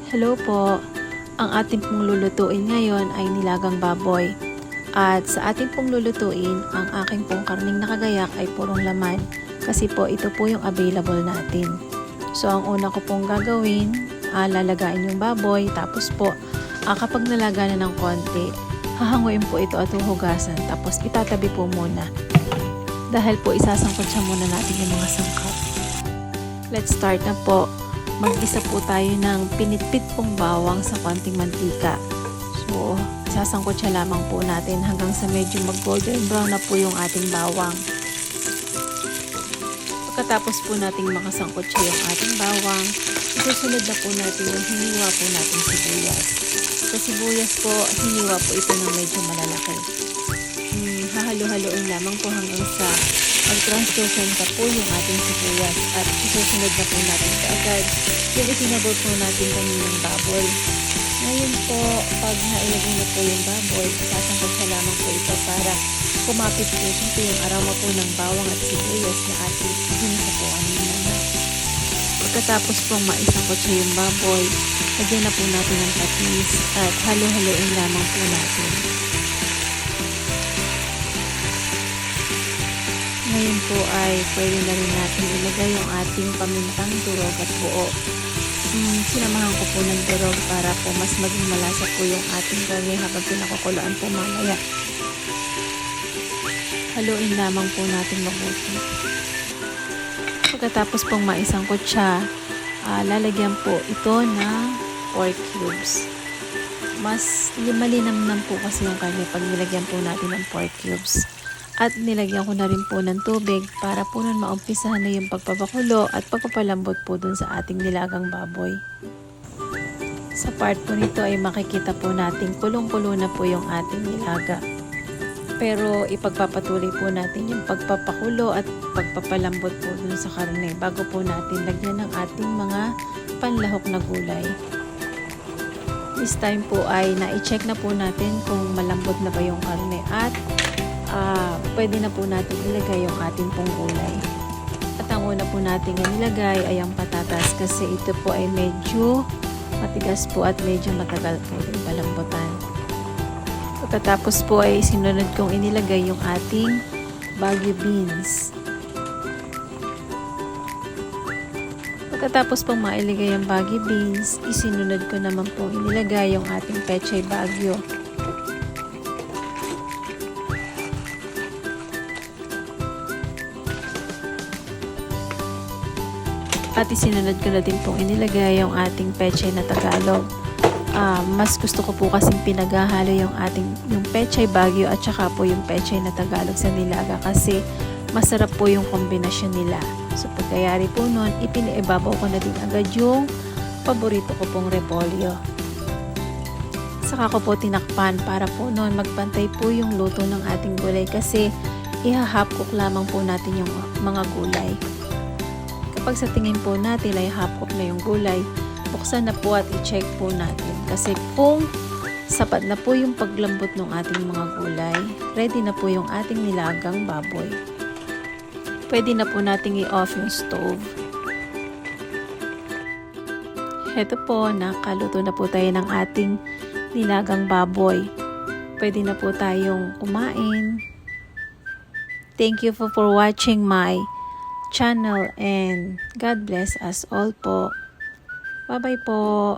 Hello po. Ang ating pong lulutuin ngayon ay nilagang baboy. At sa ating pong lulutuin, ang aking pong karning nakagayak ay purong laman kasi po ito po yung available natin. So ang una ko pong gagawin, lalagain yung baboy, tapos po kapag nalaga na ng konti, hahanguin po ito at huhugasan, tapos itatabi po muna. Dahil po isasangkot siya muna natin yung mga sangkap. Let's start na po. Mag-isa po tayo ng pinitpit pong bawang sa konting mantika. So, isasangkot siya lamang po natin hanggang sa medyo mag-golden brown na po yung ating bawang. Pagkatapos po nating makasangkot siya yung ating bawang, isusunod na po natin yung hiniwa po natin sibuyas. Sa sibuyas po, hiniwa po ito ng medyo malalaki. Hahalo-haloin lamang po hanggang sa mag-translucent na po yung ating sibuyas at isusunod na po natin kaagad yung isinabot po natin kaninang baboy. Ngayon po, pag nailagay na po yung baboy, sasangkot siya lamang po ito para kumapit po dito yung aroma po ng bawang at sibuyas na ating ginisa po kanina. Pagkatapos pong maisangkot siya yung baboy, lagyan na po natin ng patis at halo-haloin lamang po natin. Ngayon po ay pwede na rin natin ilagay yung ating pamintang durog at buo. Sinamahan ko po ng durog para po mas maging malasa po yung ating karne habang pinakukuloan po mamaya. Haluin lamang po natin mabuti. Pagkatapos pong maisangkot siya, lalagyan po ito ng pork cubes. Mas malinamnam po kasi yung karne pag nilagyan po natin ng pork cubes. At nilagyan ko na rin po ng tubig para po nun maumpisahan na yung pagpapakulo at pagpapalambot po dun sa ating nilagang baboy. Sa part po nito ay makikita po natin kulong-kulo na po yung ating nilaga. Pero ipagpapatuloy po natin yung pagpapakulo at pagpapalambot po dun sa karne bago po natin lagyan ng ating mga panlahok na gulay. This time po ay na-check na po natin kung malambot na ba yung karne at pwede na po natin ilagay yung ating pong gulay. At ang una po natin ilagay ay ang patatas kasi ito po ay medyo matigas po at medyo matagal po yung palambutan. Pagkatapos po ay sinunod kong inilagay yung ating Baguio beans. Pagkatapos pong mailagay ang Baguio beans, isinunod ko naman po inilagay yung ating Pechay Baguio. At isinunod ko na din pong inilagay yung ating pechay na Tagalog. Mas gusto ko po kasing pinaghahalo yung pechay Baguio at saka po yung pechay na Tagalog sa nilaga kasi masarap po yung kombinasyon nila. So pagkayari po nun, ipiniibabaw ko na din agad yung paborito ko pong repolyo. Saka ko po tinakpan para po nun magpantay po yung luto ng ating gulay kasi iha-half cook lamang po natin yung mga gulay. Kapag sa tingin po natin ay half cook na yung gulay, buksan na po at i-check po natin. Kasi kung sapat na po yung paglambot ng ating mga gulay, ready na po yung ating nilagang baboy. Pwede na po nating i-off yung stove. Heto po, nakaluto na po tayo ng ating nilagang baboy. Pwede na po tayong kumain. Thank you for watching my channel and God bless us all po. Bye-bye po.